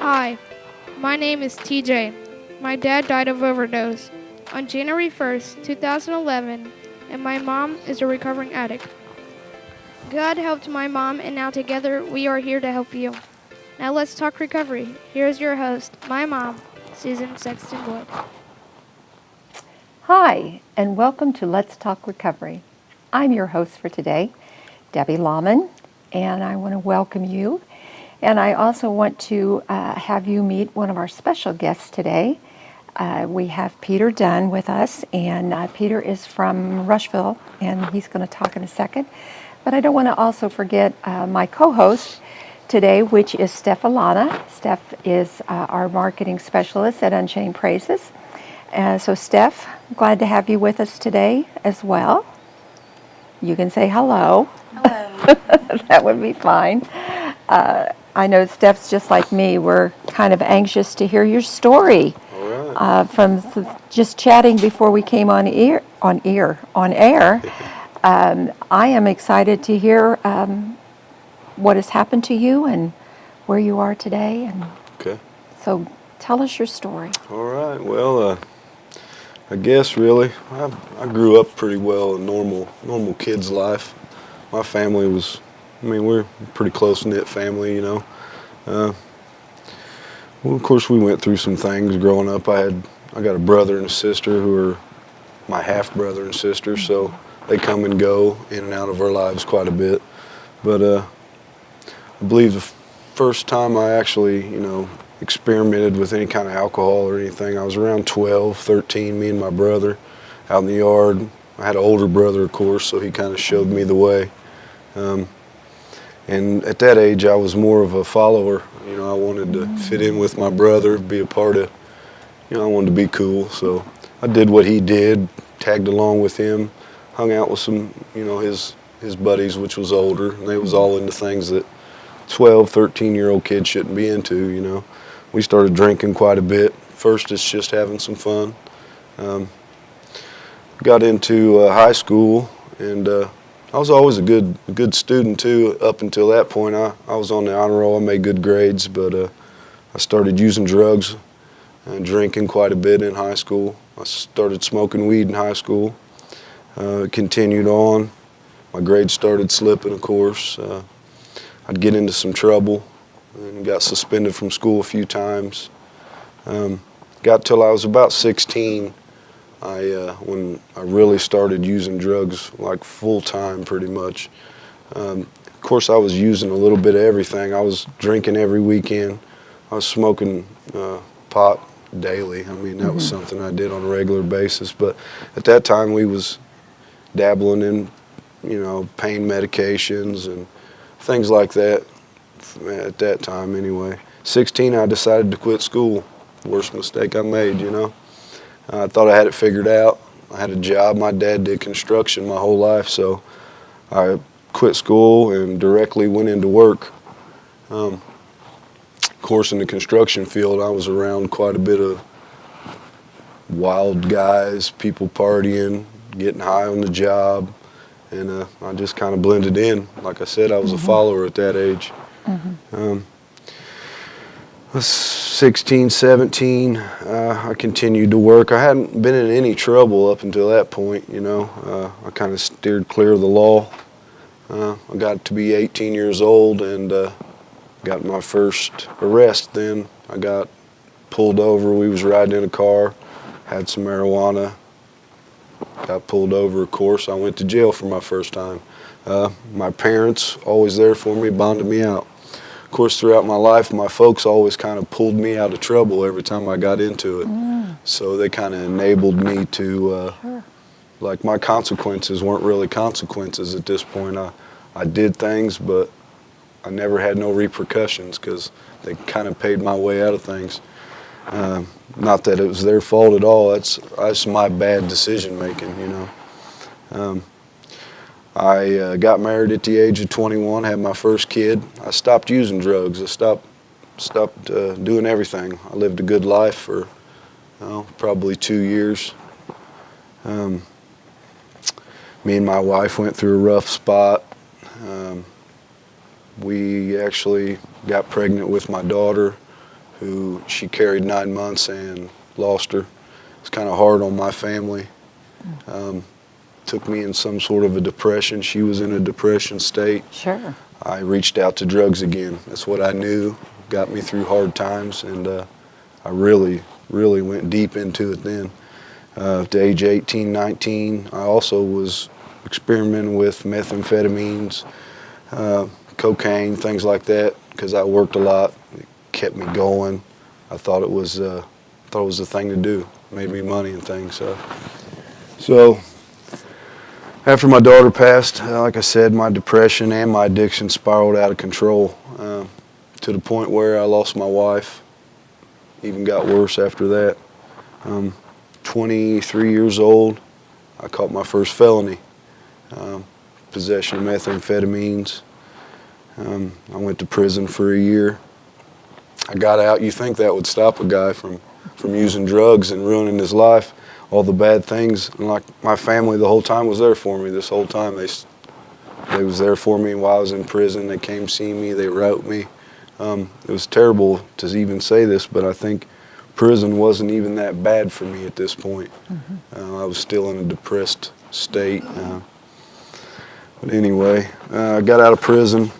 Hi, my name is TJ. My dad died of overdose on January 1st, 2011, and my mom is a recovering addict. God helped my mom, and now together we are here to help you. Now let's talk recovery. Here's your host, my mom, Susan Sexton Wood. Hi, and welcome to Let's Talk Recovery. I'm your host for today, Debbie Lahman, and I want to welcome you. And I also want to have you meet one of our special guests today. We have Peter Dunn with us, and Peter is from Rushville, and he's going to talk in a second. But I don't want to also forget my co-host today, which is Steph Alana. Steph is our marketing specialist at Unchained Praises. So Steph, glad to have you with us today as well. You can say hello. Hello. That would be fine. I know Steph's just like me. We're kind of anxious to hear your story. All right. From just chatting before we came on air. I am excited to hear what has happened to you and where you are today. And Okay. so tell us your story. All right. Well, I guess really, I grew up pretty well, a normal kid's life. My family was, we're a pretty close-knit family, you know. Well, of course, we went through some things growing up. I got a brother and a sister who are my half-brother and sister, so they come and go in and out of our lives quite a bit. But I believe the first time I actually, experimented with any kind of alcohol or anything, I was around 12, 13, me and my brother out in the yard. I had an older brother, of course, so he kind of showed me the way. And at that age, I was more of a follower. I wanted to fit in with my brother, be a part of, I wanted to be cool. So I did what he did, tagged along with him, hung out with some, his buddies, which was older, and they was all into things that 12, 13-year-old kids shouldn't be into, We started drinking quite a bit. First, it's just having some fun. Got into high school, and I was always a good student too. Up until that point, I was on the honor roll. I made good grades, but I started using drugs and drinking quite a bit in high school. I started smoking weed in high school. Continued on. My grades started slipping, of course. I'd get into some trouble and got suspended from school a few times. Got till I was about 16. When I really started using drugs like full time, pretty much. Of course, I was using a little bit of everything. I was drinking every weekend. I was smoking pot daily. That was something I did on a regular basis. But at that time, we was dabbling in, pain medications and things like that. At that time, anyway. 16, I decided to quit school. Worst mistake I made, I thought I had it figured out. I had a job. My dad did construction my whole life, so I quit school and directly went into work. Of course, in the construction field, I was around quite a bit of wild guys, people partying, getting high on the job, and I just kind of blended in. Like I said, I was a follower at that age. I was 16, 17, I continued to work. I hadn't been in any trouble up until that point, I kind of steered clear of the law. I got to be 18 years old and got my first arrest then. I got pulled over. We was riding in a car, had some marijuana, got pulled over, of course. I went to jail for my first time. My parents, always there for me, bonded me out. Of course, throughout my life, my folks always kind of pulled me out of trouble every time I got into it. So they kind of enabled me to, like my consequences weren't really consequences at this point. I did things, but I never had no repercussions because they kind of paid my way out of things. Not that it was their fault at all. That's my bad decision making, I got married at the age of 21, had my first kid. I stopped using drugs. I stopped doing everything. I lived a good life for probably 2 years. Me and my wife went through a rough spot. We actually got pregnant with my daughter, who she carried 9 months and lost her. It's kind of hard on my family. Took me in some sort of a depression. She was in a depression state. Sure. I reached out to drugs again. That's what I knew got me through hard times, and I really went deep into it then. At the age 18, 19, I also was experimenting with methamphetamines, cocaine, things like that, because I worked a lot. It kept me going. I thought it was the thing to do. It made me money and things. So after my daughter passed, like I said, my depression and my addiction spiraled out of control to the point where I lost my wife. Even got worse after that. 23 years old, I caught my first felony, possession of methamphetamines. I went to prison for a year. I got out. You think that would stop a guy from using drugs and ruining his life, all the bad things. And like my family the whole time was there for me. This whole time they was there for me while I was in prison. They came see me. They wrote me. It was terrible to even say this, but I think prison wasn't even that bad for me at this point. I was still in a depressed state. But anyway, I got out of prison.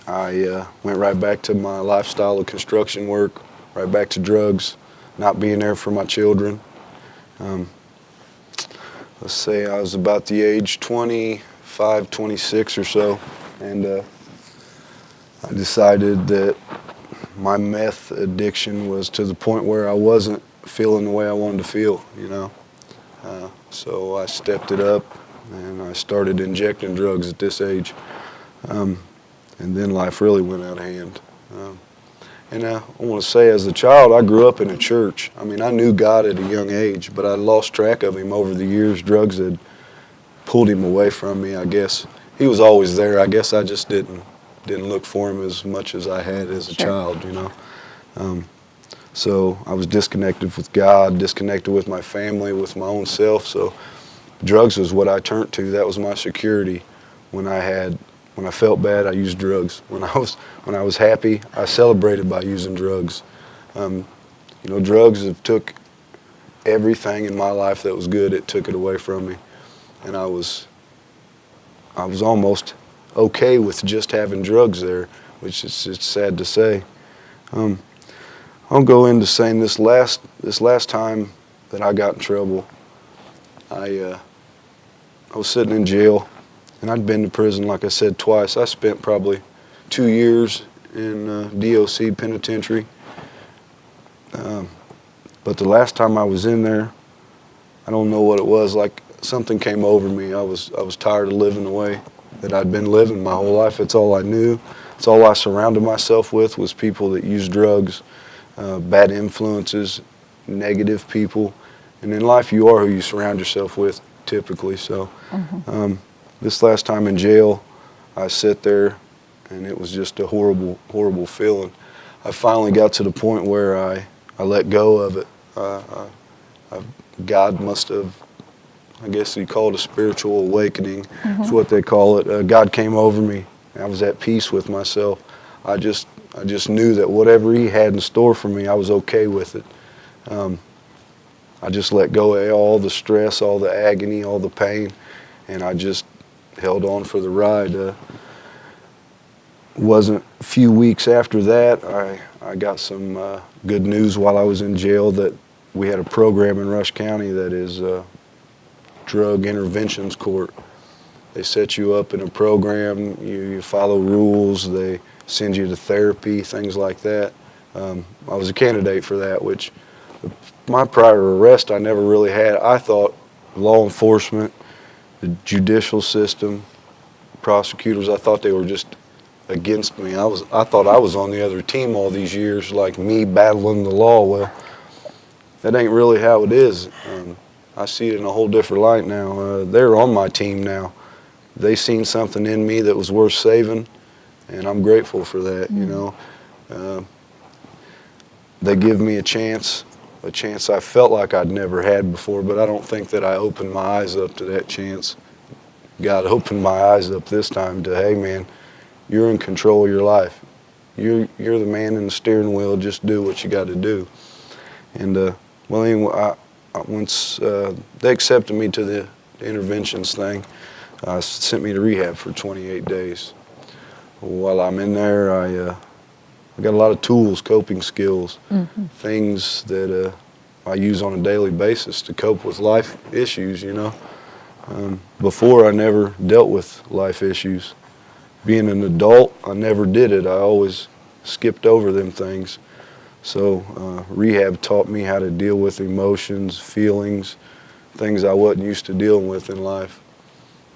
I went right back to my lifestyle of construction work, right back to drugs, not being there for my children. Let's say I was about the age 25, 26 or so, and I decided that my meth addiction was to the point where I wasn't feeling the way I wanted to feel, you know. So I stepped it up and I started injecting drugs at this age. And then life really went out of hand. And I want to say, as a child, I grew up in a church. I mean, I knew God at a young age, but I lost track of him over the years. Drugs had pulled him away from me, I guess. He was always there. I guess I just didn't look for him as much as I had as a child, you know. So I was disconnected with God, disconnected with my family, with my own self. So drugs was what I turned to. That was my security. When I felt bad, I used drugs. When I was happy, I celebrated by using drugs. You know, drugs have took everything in my life that was good. It took it away from me, and I was almost okay with just having drugs there, which is, it's sad to say. I'll go into saying this last time that I got in trouble, I was sitting in jail, and I'd been to prison, like I said, twice. I spent probably 2 years in DOC penitentiary. But the last time I was in there, I don't know what it was, like something came over me. I was tired of living the way that I'd been living my whole life. It's all I knew. It's all I surrounded myself with was people that use drugs, bad influences, negative people. And in life, you are who you surround yourself with, typically. So this last time in jail, I sat there, and it was just a horrible, horrible feeling. I finally got to the point where I let go of it. God must have, I guess you call it a spiritual awakening. That's what they call it. God came over me. I was at peace with myself. I just knew that whatever he had in store for me, I was okay with it. I just let go of all the stress, all the agony, all the pain, and I just held on for the ride. Wasn't a few weeks after that, I got some good news while I was in jail that we had a program in Rush County that is drug interventions court. They set you up in a program, you follow rules, they send you to therapy, things like that. I was a candidate for that, which my prior arrest I never really had. I thought law enforcement, the judicial system, prosecutors, I thought they were just against me. I thought I was on the other team all these years, like me battling the law. Well, that ain't really how it is. I see it in a whole different light now. They're on my team now. They seen something in me that was worth saving, and I'm grateful for that, you know. They give me a chance I felt like I'd never had before, but I don't think that I opened my eyes up to that chance. God opened my eyes up this time to, hey man, you're in control of your life. you're the man in the steering wheel. Just do what you got to do. And well, anyway, once they accepted me to the interventions thing, sent me to rehab for 28 days. While I'm in there, I got a lot of tools, coping skills, things that I use on a daily basis to cope with life issues, you know. Before, I never dealt with life issues. Being an adult, I never did it. I always skipped over them things. So rehab taught me how to deal with emotions, feelings, things I wasn't used to dealing with in life.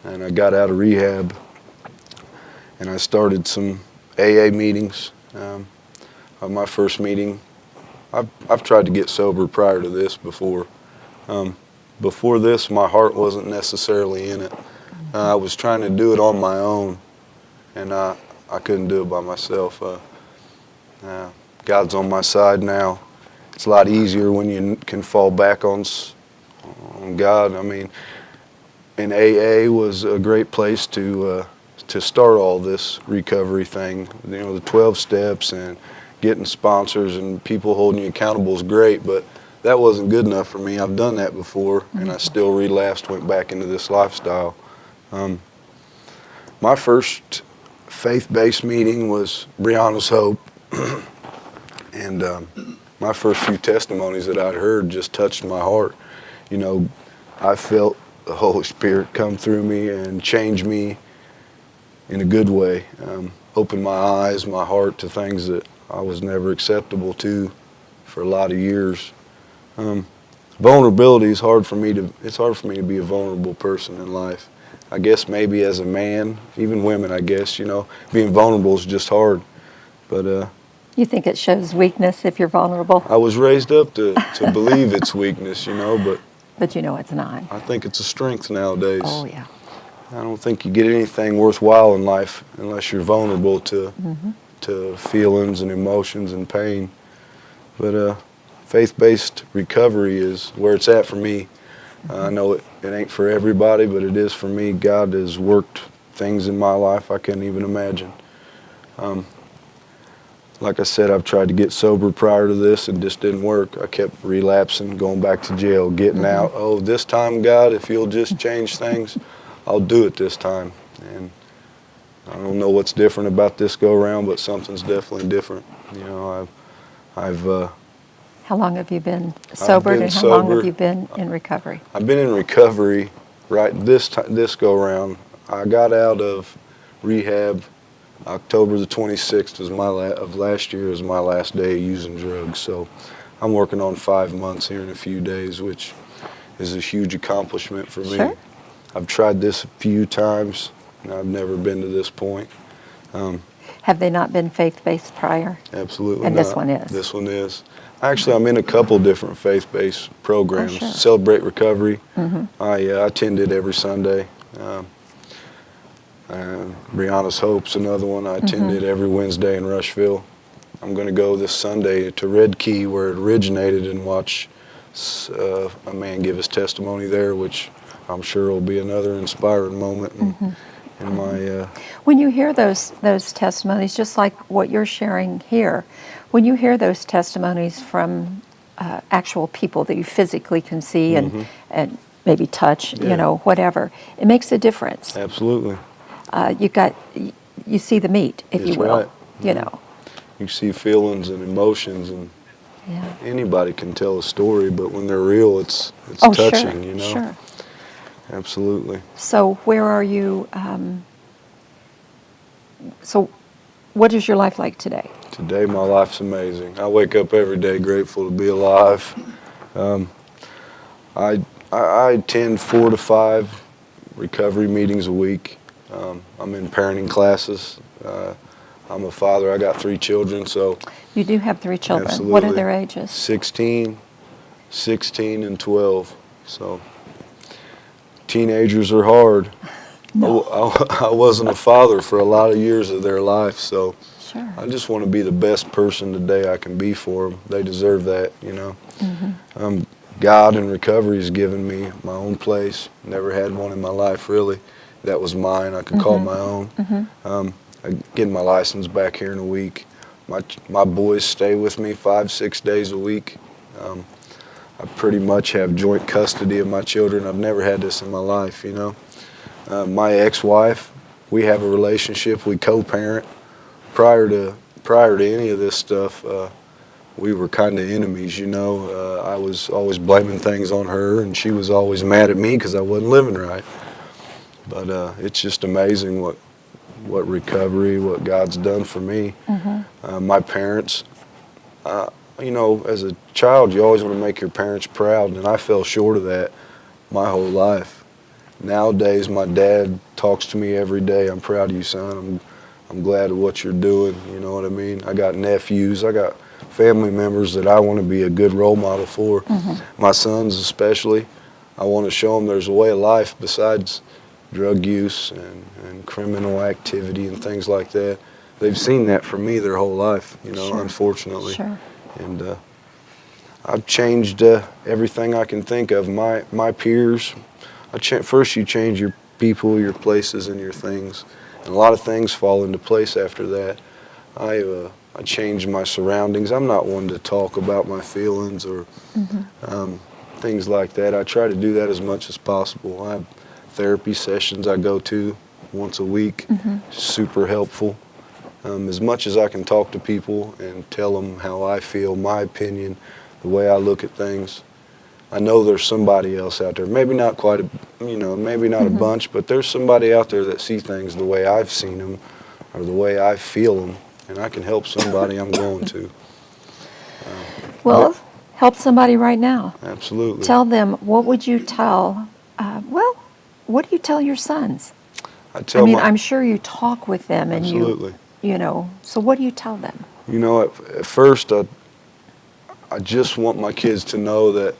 And I got out of rehab, and I started some AA meetings. My first meeting, I've tried to get sober prior to this before. Before this, my heart wasn't necessarily in it. I was trying to do it on my own, and I couldn't do it by myself. God's on my side now. It's a lot easier when you can fall back on God. I mean, and AA was a great place to start all this recovery thing. You know, the 12 steps and getting sponsors and people holding you accountable is great, but that wasn't good enough for me. I've done that before, and I still relapsed, went back into this lifestyle. My first faith-based meeting was Brianna's Hope, and my first few testimonies that I'd heard just touched my heart. You know, I felt the Holy Spirit come through me and change me in a good way, open my eyes, my heart to things that I was never acceptable to for a lot of years. Vulnerability is hard for me to be a vulnerable person in life. I guess maybe as a man, even women, I guess, you know, being vulnerable is just hard. But You think it shows weakness if you're vulnerable? I was raised up to believe it's weakness, you know, But you know it's not. I think it's a strength nowadays. Oh, yeah. I don't think you get anything worthwhile in life unless you're vulnerable to feelings and emotions and pain. But faith-based recovery is where it's at for me. I know it ain't for everybody, but it is for me. God has worked things in my life I couldn't even imagine. Like I said, I've tried to get sober prior to this and just didn't work. I kept relapsing, going back to jail, getting out. Oh, this time, God, if you'll just change things, I'll do it this time. And I don't know what's different about this go-around, but something's definitely different. You know, How long have you been sobered, and how long have you been in recovery? I've been in recovery this go-around. I got out of rehab October the 26th of last year is my last day of using drugs. So I'm working on 5 months here in a few days, which is a huge accomplishment for me. Sure. I've tried this a few times, and I've never been to this point. Have they not been faith-based prior? Absolutely And not. this one is? This one is. Actually, I'm in a couple different faith-based programs. Oh, sure. Celebrate Recovery. I attended every Sunday. Brianna's Hope's another one. I attended every Wednesday in Rushville. I'm going to go this Sunday to Red Key, where it originated, and watch a man give his testimony there, which I'm sure will be another inspiring moment in my... When you hear those testimonies, just like what you're sharing here, when you hear those testimonies from actual people that you physically can see and maybe touch, you know, whatever, it makes a difference. Absolutely. You see the meat, if That's you will, right. you know. You see feelings and emotions, and Yeah. anybody can tell a story, but when they're real, it's Oh, touching, sure, you know? sure. Absolutely. So where are you, so what is your life like today? Today, my life's amazing. I wake up every day grateful to be alive. I attend 4 to 5 recovery meetings a week. I'm in parenting classes. I'm a father. I got 3 children, so... You do have 3 children. Absolutely. What are their ages? 16, 16, and 12. So teenagers are hard. No. I wasn't a father for a lot of years of their life, so Sure. I just want to be the best person today I can be for them. They deserve that, you know. God in recovery has given me my own place. Never had one in my life, really. That was mine. I could call my own. I'm getting my license back here in a week. My boys stay with me 5-6 days a week. I pretty much have joint custody of my children. I've never had this in my life, you know. My ex-wife, we have a relationship. We co-parent. Prior to any of this stuff, we were kind of enemies, you know. I was always blaming things on her, and she was always mad at me because I wasn't living right. But it's just amazing what recovery, what God's done for me. My parents, you know, as a child, you always want to make your parents proud, and I fell short of that my whole life. Nowadays, my dad talks to me every day. I'm proud of you, son. I'm glad of what you're doing. You know what I mean? I got nephews. I got family members that I want to be a good role model for. My sons especially. I want to show them there's a way of life besides drug use and criminal activity and things like that. They've seen that from me their whole life, you know, unfortunately. And I've changed everything I can think of. My peers, first you change your people, your places, and your things. And a lot of things fall into place after that. I changed my surroundings. I'm not one to talk about my feelings or things like that. I try to do that as much as possible. I have therapy sessions I go to once a week, super helpful. As much as I can talk to people and tell them how I feel, my opinion, the way I look at things, I know there's somebody else out there. Maybe not quite maybe not a bunch, but there's somebody out there that see things the way I've seen them or the way I feel them, and I can help somebody. I'm going to. Well, help somebody right now. Absolutely. Tell them, what would you tell, what do you tell your sons? I'm sure you talk with them and absolutely. You know, so what do you tell them? You know, at first, I just want my kids to know that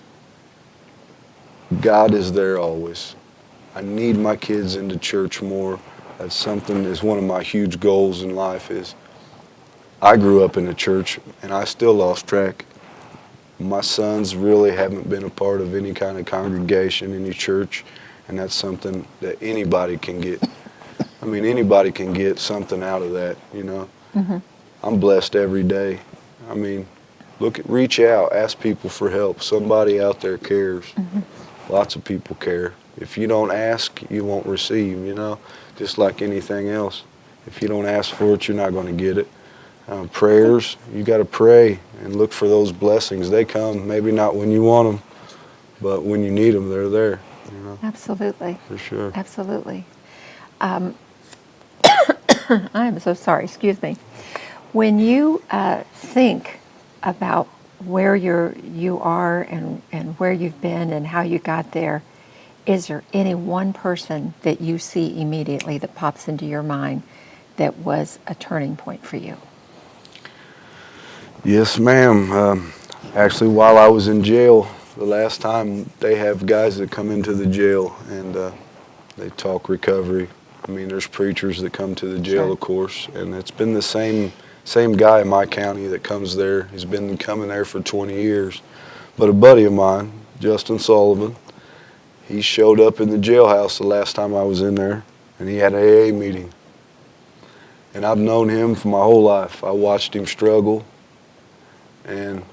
God is there always. I need my kids into church more. That's one of my huge goals in life is I grew up in a church and I still lost track. My sons really haven't been a part of any kind of congregation, any church, and that's something that anybody can get. I mean, anybody can get something out of that, you know. I'm blessed every day. I mean, reach out, ask people for help. Somebody out there cares. Lots of people care. If you don't ask, you won't receive, you know, just like anything else. If you don't ask for it, you're not going to get it. Prayers, you got to pray and look for those blessings. They come, maybe not when you want them, but when you need them, they're there. You know? Absolutely. For sure. Absolutely. I am so sorry, excuse me. When you think about where you are and where you've been and how you got there, is there any one person that you see immediately that pops into your mind that was a turning point for you? Yes, ma'am. Actually, while I was in jail, the last time they have guys that come into the jail and they talk recovery. I mean, there's preachers that come to the jail, of course, and it's been the same guy in my county that comes there. He's been coming there for 20 years. But a buddy of mine, Justin Sullivan, he showed up in the jailhouse the last time I was in there, and he had an AA meeting. And I've known him for my whole life. I watched him struggle, and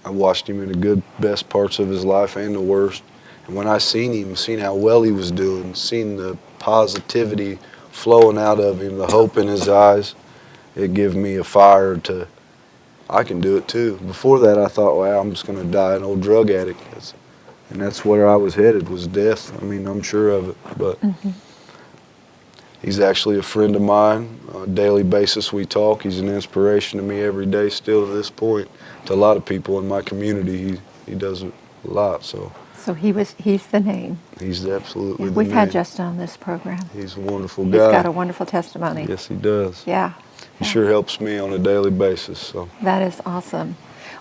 I watched him in the best parts of his life and the worst. And when I seen how well he was doing, seen the positivity flowing out of him, the hope in his eyes, it gave me a fire I can do it too. Before that, I thought, wow, I'm just going to die an old drug addict. And that's where I was headed, was death. I mean, I'm sure of it. But he's actually a friend of mine. On a daily basis, we talk. He's an inspiration to me every day still to this point. To a lot of people in my community, he does a lot. So he's the name. He's absolutely the name. We've had Justin on this program. He's a wonderful guy. He's got a wonderful testimony. Yes, he does. Yeah. He sure helps me on a daily basis. So that is awesome.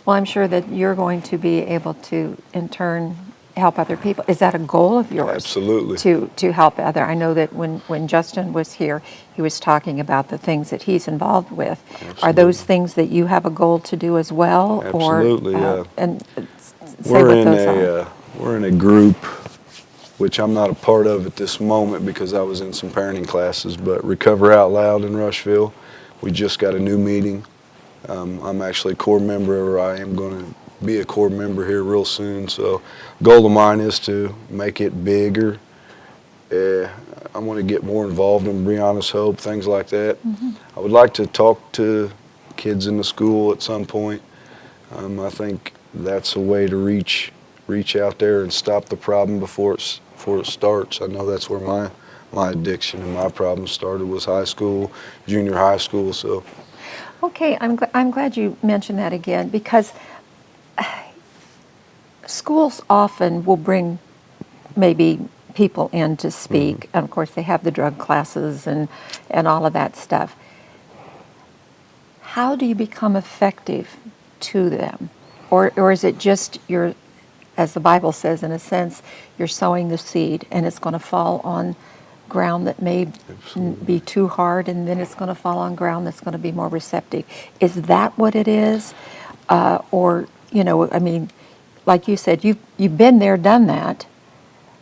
Well, I'm sure that you're going to be able to, in turn, help other people. Is that a goal of yours? Absolutely. To help other. I know that when Justin was here, he was talking about the things that he's involved with. Absolutely. Are those things that you have a goal to do as well? Absolutely, yeah. And say what those are. We're in a group, which I'm not a part of at this moment because I was in some parenting classes, but Recover Out Loud in Rushville. We just got a new meeting. I'm actually a core member, or I am going to be a core member here real soon. So, goal of mine is to make it bigger. I want to get more involved in Brianna's Hope, things like that. I would like to talk to kids in the school at some point. I think that's a way to reach out there and stop the problem before it starts. I know that's where my addiction and my problem started, was high school, junior high school. So, Okay, I'm glad you mentioned that again, because schools often will bring maybe people in to speak, and of course they have the drug classes and all of that stuff. How do you become effective to them? Or is it just you're, as the Bible says, in a sense, you're sowing the seed and it's going to fall on ground that may be too hard, and then it's going to fall on ground that's going to be more receptive? Is that what it is? Or, I mean, like you said, you've been there, done that.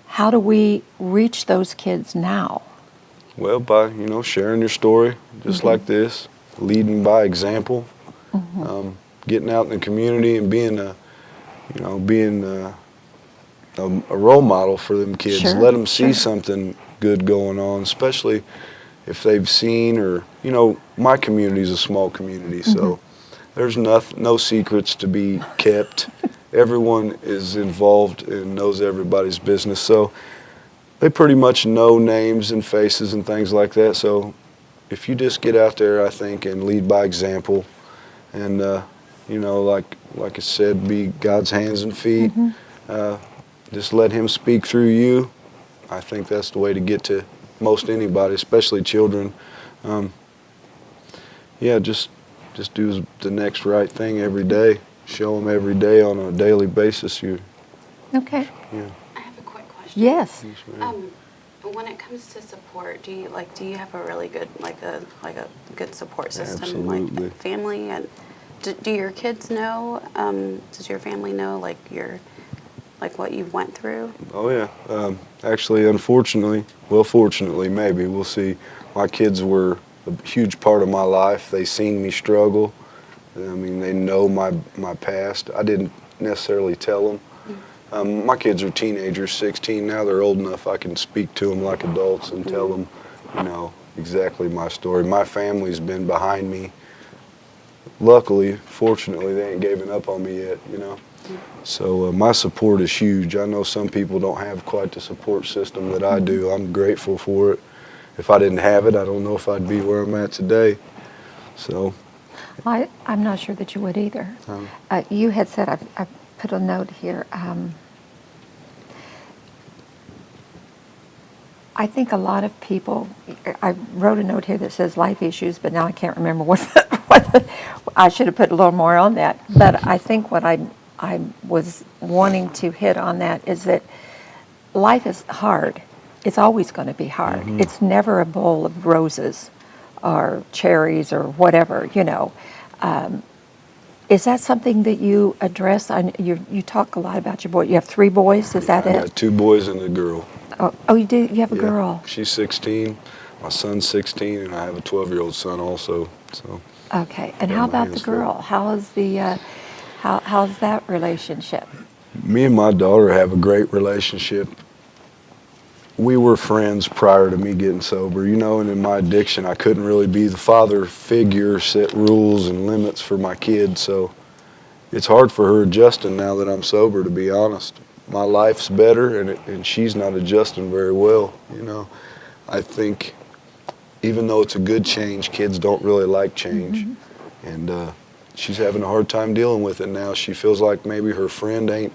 How do we reach those kids now? well, by sharing your story, just like this, leading by example, getting out in the community and being a role model for them kids. Sure, Let them see sure. something good going on, especially if they've seen, or my community is a small community, so there's no secrets to be kept. Everyone is involved and knows everybody's business, so they pretty much know names and faces and things like that. So if you just get out there, I think, and lead by example, and like I said, be God's hands and feet. Just let Him speak through you. I think that's the way to get to most anybody, especially children. Just do the next right thing every day. Show them every day on a daily basis. Okay. Yeah. I have a quick question. Yes. When it comes to support, do you have a really good a good support system, Absolutely. like family, and do your kids know? Does your family know what you've went through? Oh yeah. Actually, fortunately, maybe we'll see. My kids were a huge part of my life. They seen me struggle. I mean, they know my past. I didn't necessarily tell them. My kids are teenagers, 16 now. They're old enough I can speak to them like adults and tell them, exactly my story. My family's been behind me. Luckily, fortunately, they ain't given up on me yet, So my support is huge. I know some people don't have quite the support system that I do. I'm grateful for it. If I didn't have it, I don't know if I'd be where I'm at today. So. I'm not sure that you would either. You had said, I put a note here, I think a lot of people, I wrote a note here that says life issues, but now I can't remember I should have put a little more on that. But I think what I was wanting to hit on that is that life is hard. It's always going to be hard. It's never a bowl of roses or cherries or whatever, Is that something that you address? You talk a lot about your boy. You have 3 boys, is that I it? got 2 boys and a girl. Oh, you do? You have a Yeah. girl? She's 16. My son's 16, and I have a 12-year-old son also. So. Okay. And Got how my about the hands full. girl? How is how's that relationship? Me and my daughter have a great relationship. We were friends prior to me getting sober, and in my addiction, I couldn't really be the father figure, set rules and limits for my kids, so it's hard for her adjusting now that I'm sober, to be honest. My life's better, and she's not adjusting very well, I think even though it's a good change, kids don't really like change, and she's having a hard time dealing with it now. She feels like maybe her friend ain't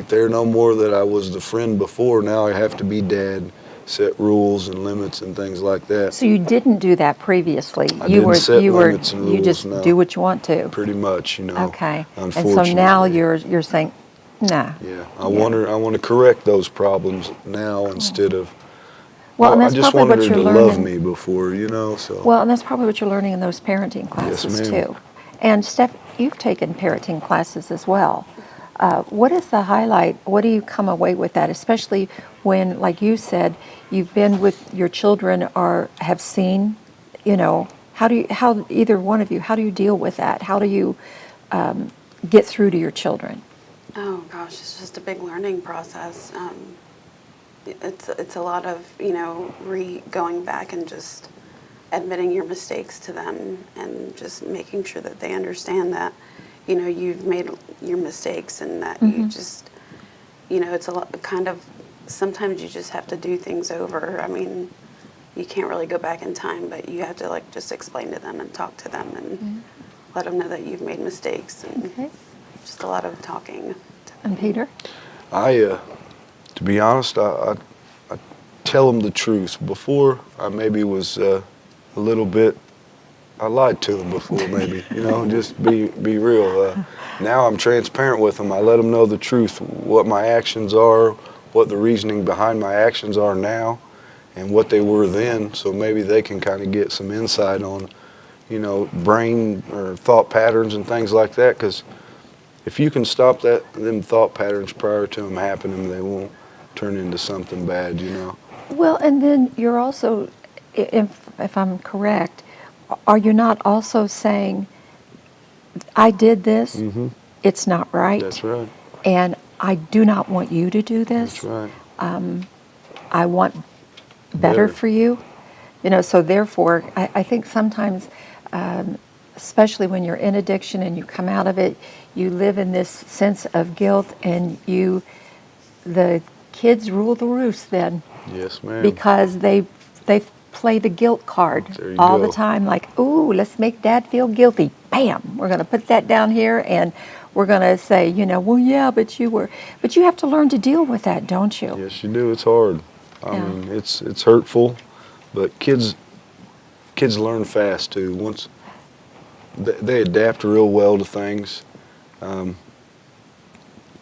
there no more, that I was the friend before. Now I have to be dad, set rules and limits and things like that. So you didn't do that previously. I didn't set limits and you rules, just no. do what you want to. Pretty much, Okay. And unfortunately. so now you're saying, nah. Yeah, I want to correct those problems now instead of. Well, and I that's just probably wanted what her you're to learning. love me before, so. Well, and that's probably what you're learning in those parenting classes Yes, ma'am. too. And Steph, you've taken parenting classes as well. What is the highlight? What do you come away with that, especially when, like you said, you've been with your children or have seen, how either one of you, how do you deal with that? How do you get through to your children? Oh gosh, it's just a big learning process. It's a lot of, going back and just admitting your mistakes to them and just making sure that they understand that, you've made your mistakes and that you just, it's a lot kind of, sometimes you just have to do things over. I mean, you can't really go back in time, but you have to like just explain to them and talk to them and let them know that you've made mistakes and Okay. just a lot of talking. And Peter? To be honest, I tell them the truth. Before, I maybe was a little bit, I lied to them before maybe, just be real. Now I'm transparent with them. I let them know the truth, what my actions are, what the reasoning behind my actions are now, and what they were then, so maybe they can kind of get some insight on, brain or thought patterns and things like that, because if you can stop them thought patterns prior to them happening, they won't turn into something bad, Well, and then you're also, if I'm correct, are you not also saying, I did this, it's not right, That's right. and I do not want you to do this. That's right. I want better for you. So therefore, I think sometimes, especially when you're in addiction and you come out of it, you live in this sense of guilt, and the kids rule the roost then. Yes, ma'am. Because they play the guilt card There you all go. the time, like, ooh, let's make Dad feel guilty. Bam! We're going to put that down here, and we're going to say, well, yeah, but you have to learn to deal with that, don't you? Yes, you do. It's hard. I mean, it's hurtful, but kids learn fast too. Once they adapt real well to things.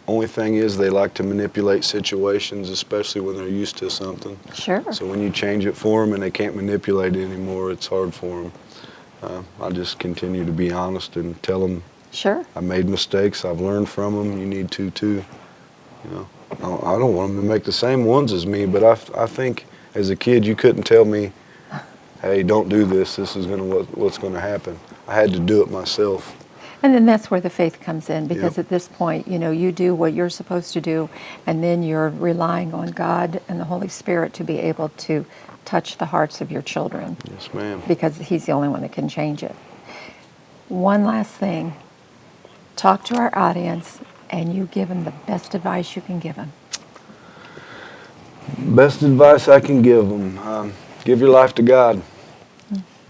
Only thing is they like to manipulate situations, especially when they're used to something. Sure. So when you change it for them and they can't manipulate it anymore, it's hard for them. I just continue to be honest and tell them, Sure. I made mistakes. I've learned from them. You need to too. I don't want them to make the same ones as me, but I think as a kid you couldn't tell me, hey, don't do this. This is what's going to happen. I had to do it myself. And then that's where the faith comes in, because Yep. at this point, you do what you're supposed to do, and then you're relying on God and the Holy Spirit to be able to touch the hearts of your children, Yes, ma'am. because He's the only one that can change it. One last thing. Talk to our audience, and you give them the best advice you can give them. Best advice I can give them, give your life to God.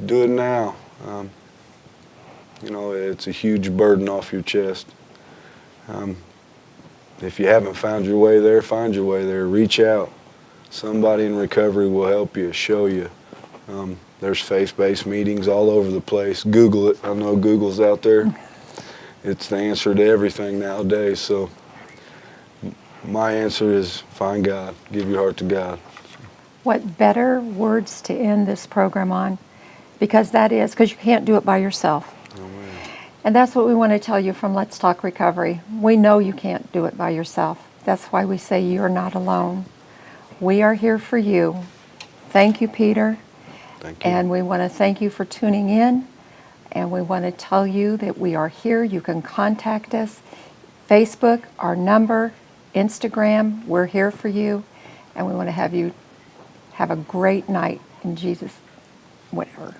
Do it now. It's a huge burden off your chest. If you haven't found your way there, find your way there. Reach out. Somebody in recovery will help you, show you. There's faith-based meetings all over the place. Google it. I know Google's out there. It's the answer to everything nowadays. So my answer is find God. Give your heart to God. What better words to end this program on? Because you can't do it by yourself. And that's what we want to tell you from Let's Talk Recovery. We know you can't do it by yourself. That's why we say you're not alone. We are here for you. Thank you, Peter. Thank you. And we want to thank you for tuning in. And we want to tell you that we are here. You can contact us. Facebook, our number, Instagram, we're here for you. And we want to have you have a great night in Jesus, whatever.